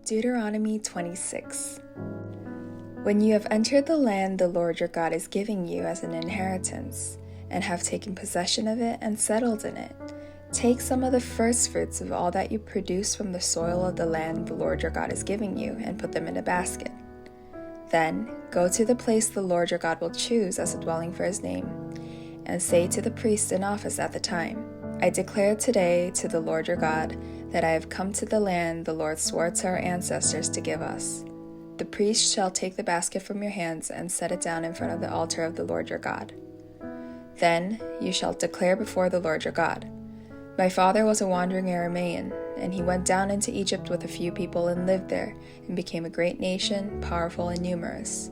Deuteronomy 26. When you have entered the land the Lord your God is giving you as an inheritance, and have taken possession of it and settled in it, take some of the first fruits of all that you produce from the soil of the land the Lord your God is giving you, and put them in a basket. Then go to the place the Lord your God will choose as a dwelling for his name, and say to the priest in office at the time, I declare today to the Lord your God that I have come to the land the Lord swore to our ancestors to give us. The priest shall take the basket from your hands and set it down in front of the altar of the Lord your God. Then you shall declare before the Lord your God, my father was a wandering Aramean, and he went down into Egypt with a few people and lived there, and became a great nation, powerful and numerous.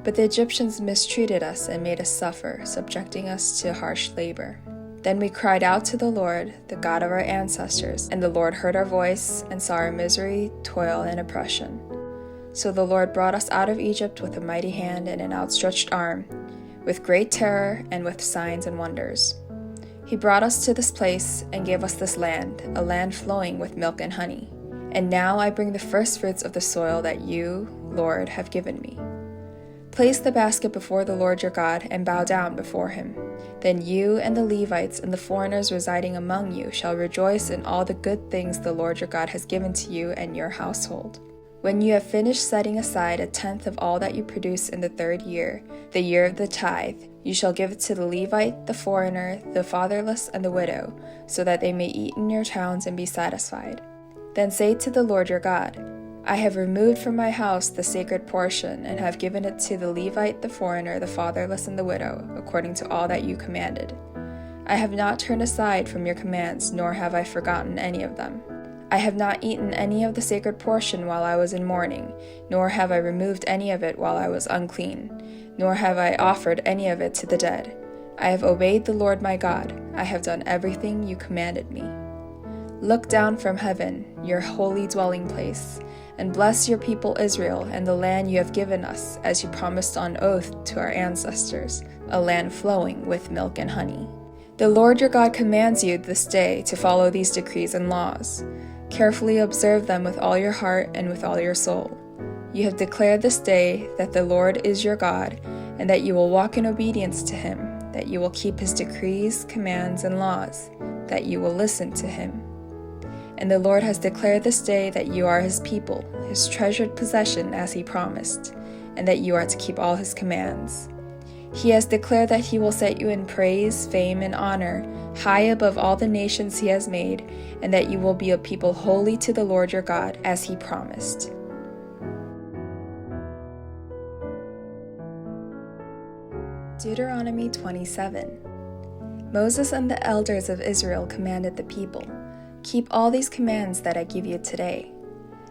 But the Egyptians mistreated us and made us suffer, subjecting us to harsh labor. Then we cried out to the Lord, the God of our ancestors, and the Lord heard our voice and saw our misery, toil, and oppression. So the Lord brought us out of Egypt with a mighty hand and an outstretched arm, with great terror and with signs and wonders. He brought us to this place and gave us this land, a land flowing with milk and honey. And now I bring the first fruits of the soil that you, Lord, have given me. Place the basket before the Lord your God and bow down before him. Then you and the Levites and the foreigners residing among you shall rejoice in all the good things the Lord your God has given to you and your household. When you have finished setting aside 1/10 of all that you produce in the 3rd year, the year of the tithe, you shall give it to the Levite, the foreigner, the fatherless, and the widow, so that they may eat in your towns and be satisfied. Then say to the Lord your God, I have removed from my house the sacred portion, and have given it to the Levite, the foreigner, the fatherless, and the widow, according to all that you commanded. I have not turned aside from your commands, nor have I forgotten any of them. I have not eaten any of the sacred portion while I was in mourning, nor have I removed any of it while I was unclean, nor have I offered any of it to the dead. I have obeyed the Lord my God. I have done everything you commanded me. Look down from heaven, your holy dwelling place, and bless your people Israel and the land you have given us, as you promised on oath to our ancestors, a land flowing with milk and honey. The Lord your God commands you this day to follow these decrees and laws. Carefully observe them with all your heart and with all your soul. You have declared this day that the Lord is your God, and that you will walk in obedience to him, that you will keep his decrees, commands, and laws, that you will listen to him. And the Lord has declared this day that you are his people, his treasured possession as he promised, and that you are to keep all his commands. He has declared that he will set you in praise, fame, and honor, high above all the nations he has made, and that you will be a people holy to the Lord your God, as he promised. Deuteronomy 27. Moses and the elders of Israel commanded the people, keep all these commands that I give you today.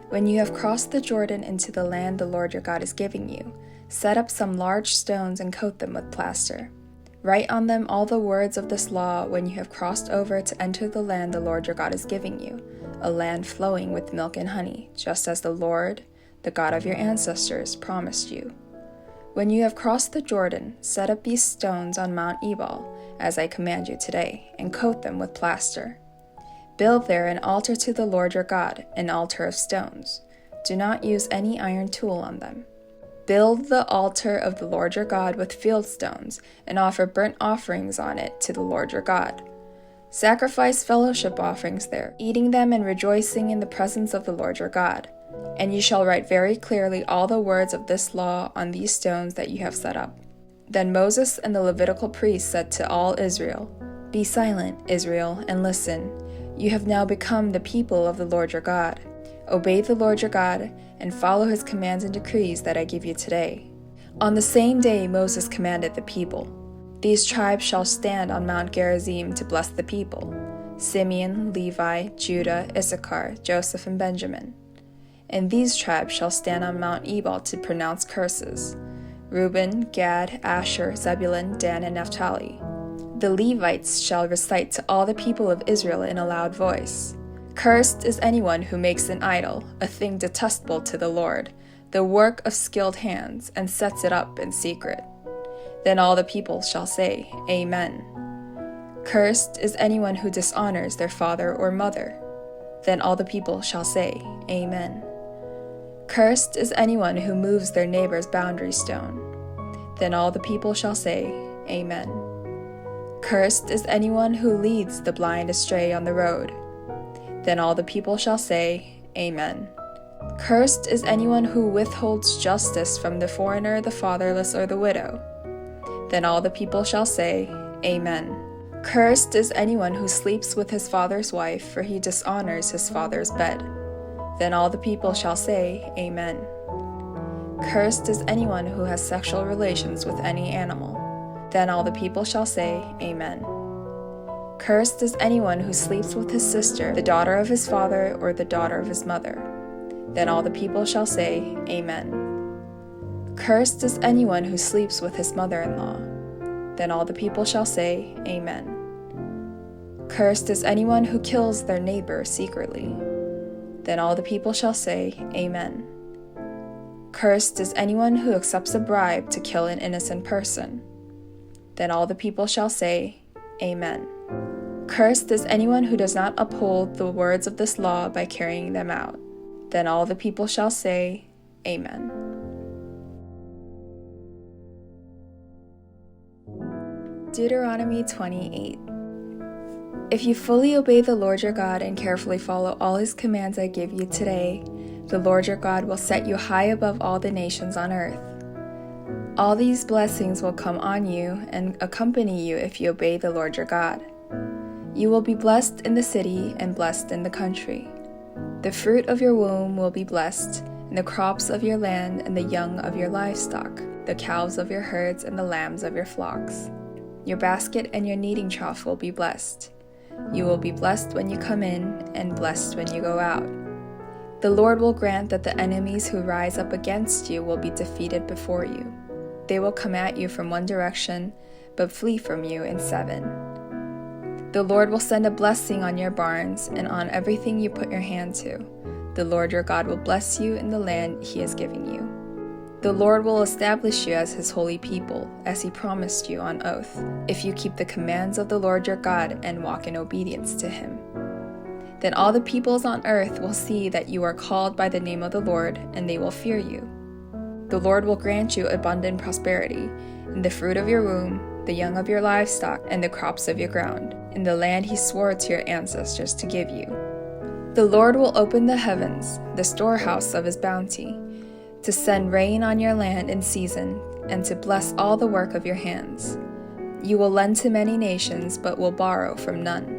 When you have crossed the Jordan into the land the Lord your God is giving you, set up some large stones and coat them with plaster. Write on them all the words of this law when you have crossed over to enter the land the Lord your God is giving you, a land flowing with milk and honey, just as the Lord, the God of your ancestors, promised you. When you have crossed the Jordan, set up these stones on Mount Ebal, as I command you today, and coat them with plaster. Build there an altar to the Lord your God, an altar of stones. Do not use any iron tool on them. Build the altar of the Lord your God with field stones, and offer burnt offerings on it to the Lord your God. Sacrifice fellowship offerings there, eating them and rejoicing in the presence of the Lord your God. And you shall write very clearly all the words of this law on these stones that you have set up. Then Moses and the Levitical priests said to all Israel, Be silent, Israel, and listen. You have now become the people of the Lord your God. Obey the Lord your God, and follow his commands and decrees that I give you today. On the same day Moses commanded the people, These tribes shall stand on Mount Gerizim to bless the people: Simeon, Levi, Judah, Issachar, Joseph, and Benjamin. And these tribes shall stand on Mount Ebal to pronounce curses: Reuben, Gad, Asher, Zebulun, Dan, and Naphtali. The Levites shall recite to all the people of Israel in a loud voice, Cursed is anyone who makes an idol, a thing detestable to the Lord, the work of skilled hands, and sets it up in secret. Then all the people shall say, Amen. Cursed is anyone who dishonors their father or mother. Then all the people shall say, Amen. Cursed is anyone who moves their neighbor's boundary stone. Then all the people shall say, Amen. Cursed is anyone who leads the blind astray on the road. Then all the people shall say, Amen. Cursed is anyone who withholds justice from the foreigner, the fatherless, or the widow. Then all the people shall say, Amen. Cursed is anyone who sleeps with his father's wife, for he dishonors his father's bed. Then all the people shall say, Amen. Cursed is anyone who has sexual relations with any animal. Then all the people shall say, Amen. Cursed is anyone who sleeps with his sister, the daughter of his father, or the daughter of his mother. Then all the people shall say, Amen. Cursed is anyone who sleeps with his mother-in-law. Then all the people shall say, Amen. Cursed is anyone who kills their neighbor secretly. Then all the people shall say, Amen. Cursed is anyone who accepts a bribe to kill an innocent person. Then all the people shall say, Amen. Cursed is anyone who does not uphold the words of this law by carrying them out. Then all the people shall say, Amen. Deuteronomy 28. If you fully obey the Lord your God and carefully follow all his commands I give you today, the Lord your God will set you high above all the nations on earth. All these blessings will come on you and accompany you if you obey the Lord your God. You will be blessed in the city and blessed in the country. The fruit of your womb will be blessed, and the crops of your land and the young of your livestock, the calves of your herds and the lambs of your flocks. Your basket and your kneading trough will be blessed. You will be blessed when you come in and blessed when you go out. The Lord will grant that the enemies who rise up against you will be defeated before you. They will come at you from one direction, but flee from you in 7. The Lord will send a blessing on your barns and on everything you put your hand to. The Lord your God will bless you in the land he is giving you. The Lord will establish you as his holy people, as he promised you on oath, if you keep the commands of the Lord your God and walk in obedience to him. Then all the peoples on earth will see that you are called by the name of the Lord, and they will fear you. The Lord will grant you abundant prosperity, in the fruit of your womb, the young of your livestock, and the crops of your ground, in the land he swore to your ancestors to give you. The Lord will open the heavens, the storehouse of his bounty, to send rain on your land in season, and to bless all the work of your hands. You will lend to many nations, but will borrow from none.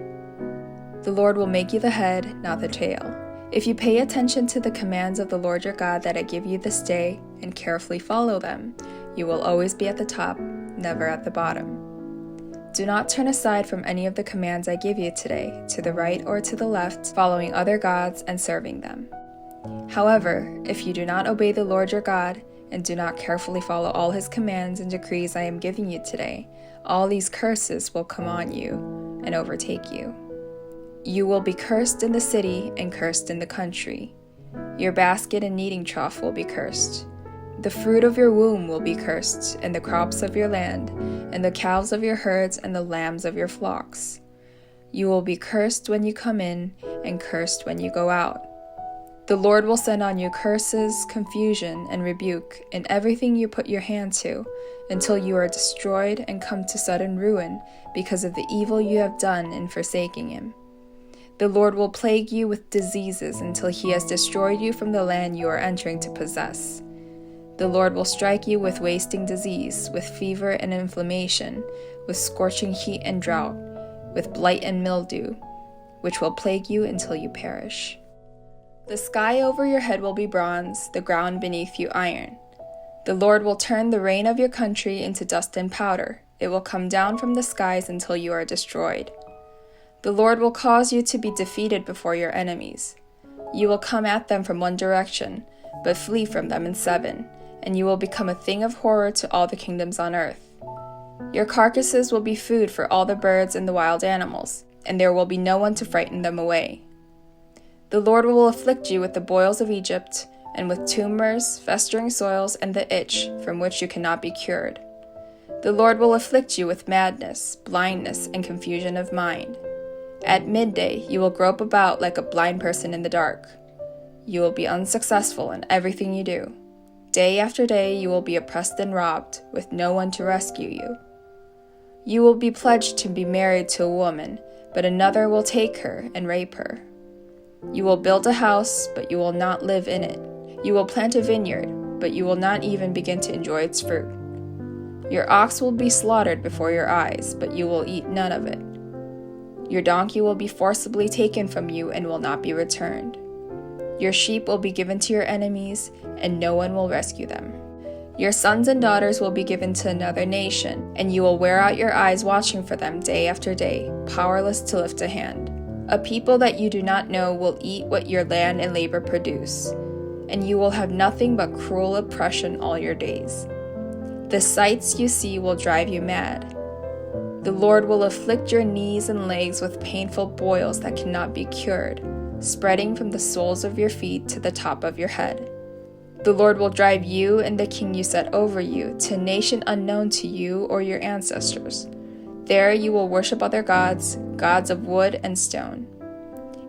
The Lord will make you the head, not the tail. If you pay attention to the commands of the Lord your God that I give you this day, and carefully follow them, you will always be at the top, never at the bottom. Do not turn aside from any of the commands I give you today, to the right or to the left, following other gods and serving them. However, if you do not obey the Lord your God, and do not carefully follow all his commands and decrees I am giving you today, all these curses will come on you and overtake you. You will be cursed in the city and cursed in the country. Your basket and kneading trough will be cursed. The fruit of your womb will be cursed, and the crops of your land, and the calves of your herds, and the lambs of your flocks. You will be cursed when you come in, and cursed when you go out. The Lord will send on you curses, confusion, and rebuke in everything you put your hand to, until you are destroyed and come to sudden ruin because of the evil you have done in forsaking him. The Lord will plague you with diseases until he has destroyed you from the land you are entering to possess. The Lord will strike you with wasting disease, with fever and inflammation, with scorching heat and drought, with blight and mildew, which will plague you until you perish. The sky over your head will be bronze, the ground beneath you iron. The Lord will turn the rain of your country into dust and powder. It will come down from the skies until you are destroyed. The Lord will cause you to be defeated before your enemies. You will come at them from one direction, but flee from them in 7, and you will become a thing of horror to all the kingdoms on earth. Your carcasses will be food for all the birds and the wild animals, and there will be no one to frighten them away. The Lord will afflict you with the boils of Egypt, and with tumors, festering soils, and the itch, from which you cannot be cured. The Lord will afflict you with madness, blindness, and confusion of mind. At midday you will grope about like a blind person in the dark. you will be unsuccessful in everything you do. Day after day, you will be oppressed and robbed, with no one to rescue you. You will be pledged to be married to a woman, but another will take her and rape her. You will build a house, but you will not live in it. You will plant a vineyard, but you will not even begin to enjoy its fruit. Your ox will be slaughtered before your eyes, but you will eat none of it. Your donkey will be forcibly taken from you and will not be returned. Your sheep will be given to your enemies, and no one will rescue them. Your sons and daughters will be given to another nation, and you will wear out your eyes watching for them day after day, powerless to lift a hand. A people that you do not know will eat what your land and labor produce, and you will have nothing but cruel oppression all your days. The sights you see will drive you mad. The Lord will afflict your knees and legs with painful boils that cannot be cured, spreading from the soles of your feet to the top of your head. The Lord will drive you and the king you set over you to a nation unknown to you or your ancestors. There you will worship other gods, gods of wood and stone.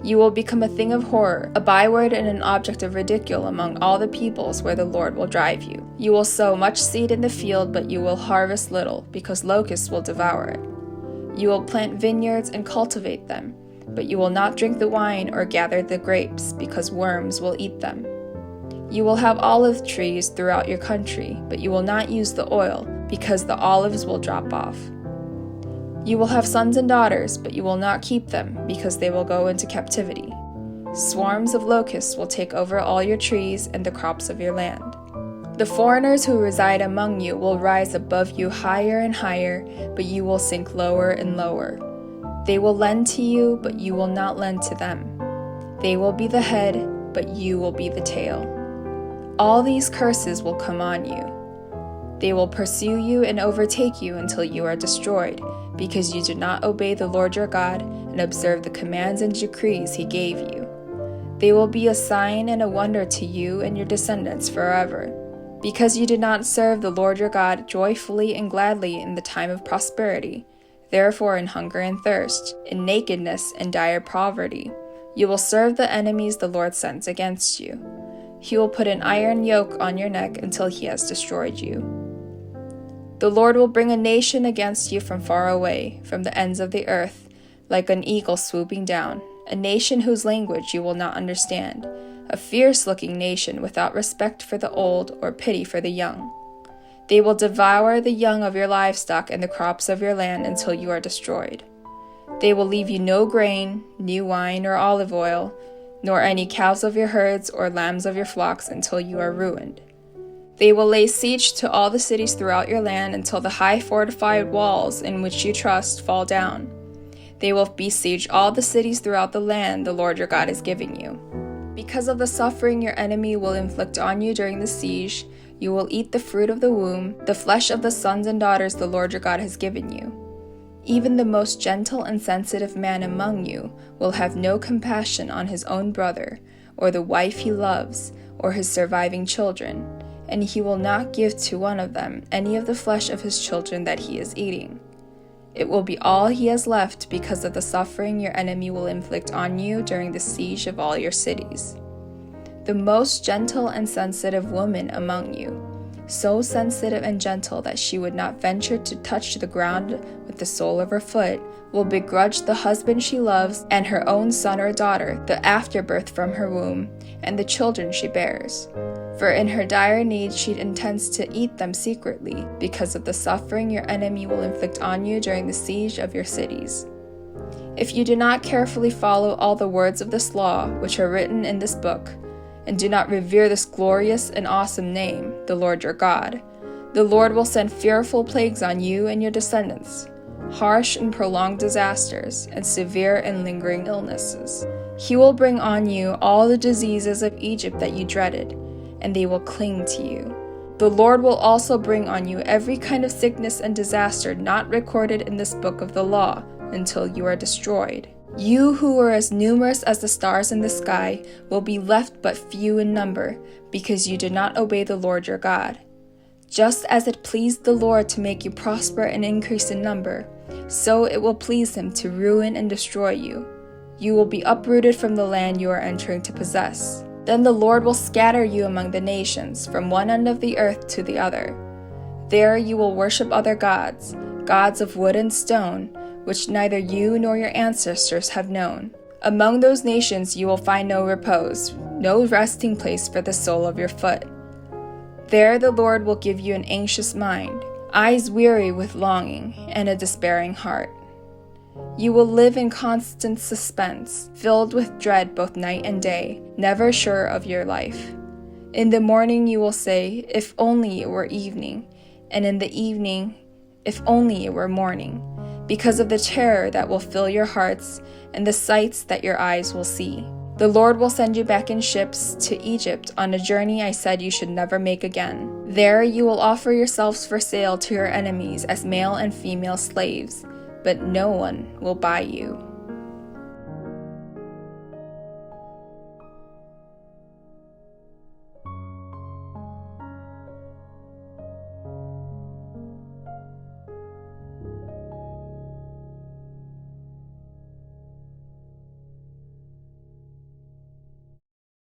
You will become a thing of horror, a byword and an object of ridicule among all the peoples where the Lord will drive you. You will sow much seed in the field, but you will harvest little, because locusts will devour it. You will plant vineyards and cultivate them, but you will not drink the wine or gather the grapes, because worms will eat them. You will have olive trees throughout your country, but you will not use the oil, because the olives will drop off. You will have sons and daughters, but you will not keep them, because they will go into captivity. Swarms of locusts will take over all your trees and the crops of your land. The foreigners who reside among you will rise above you higher and higher, but you will sink lower and lower. They will lend to you, but you will not lend to them. They will be the head, but you will be the tail. All these curses will come on you. They will pursue you and overtake you until you are destroyed, because you did not obey the Lord your God and observe the commands and decrees he gave you. They will be a sign and a wonder to you and your descendants forever, because you did not serve the Lord your God joyfully and gladly in the time of prosperity. Therefore, in hunger and thirst, in nakedness and dire poverty, you will serve the enemies the Lord sends against you. He will put an iron yoke on your neck until he has destroyed you. The Lord will bring a nation against you from far away, from the ends of the earth, like an eagle swooping down, a nation whose language you will not understand, a fierce-looking nation without respect for the old or pity for the young. They will devour the young of your livestock and the crops of your land until you are destroyed. They will leave you no grain, new wine or olive oil, nor any cows of your herds or lambs of your flocks until you are ruined. They will lay siege to all the cities throughout your land until the high fortified walls in which you trust fall down. They will besiege all the cities throughout the land the Lord your God is giving you. Because of the suffering your enemy will inflict on you during the siege, you will eat the fruit of the womb, the flesh of the sons and daughters the Lord your God has given you. Even the most gentle and sensitive man among you will have no compassion on his own brother, or the wife he loves, or his surviving children, and he will not give to one of them any of the flesh of his children that he is eating. It will be all he has left because of the suffering your enemy will inflict on you during the siege of all your cities. The most gentle and sensitive woman among you, so sensitive and gentle that she would not venture to touch the ground with the sole of her foot, will begrudge the husband she loves and her own son or daughter, the afterbirth from her womb, and the children she bears. For in her dire need she intends to eat them secretly, because of the suffering your enemy will inflict on you during the siege of your cities. If you do not carefully follow all the words of this law, which are written in this book, and do not revere this glorious and awesome name, the Lord your God, the Lord will send fearful plagues on you and your descendants, harsh and prolonged disasters, and severe and lingering illnesses. He will bring on you all the diseases of Egypt that you dreaded, and they will cling to you. The Lord will also bring on you every kind of sickness and disaster not recorded in this book of the law, until you are destroyed. You who are as numerous as the stars in the sky will be left but few in number, because you did not obey the Lord your God. Just as it pleased the Lord to make you prosper and increase in number, so it will please him to ruin and destroy you. You will be uprooted from the land you are entering to possess. Then the Lord will scatter you among the nations, from one end of the earth to the other. There you will worship other gods, gods of wood and stone, which neither you nor your ancestors have known. Among those nations you will find no repose, no resting place for the sole of your foot. There the Lord will give you an anxious mind, eyes weary with longing, and a despairing heart. You will live in constant suspense, filled with dread both night and day, never sure of your life. In the morning you will say, "If only it were evening," and in the evening, "If only it were morning," because of the terror that will fill your hearts and the sights that your eyes will see. The Lord will send you back in ships to Egypt on a journey I said you should never make again. There you will offer yourselves for sale to your enemies as male and female slaves, but no one will buy you.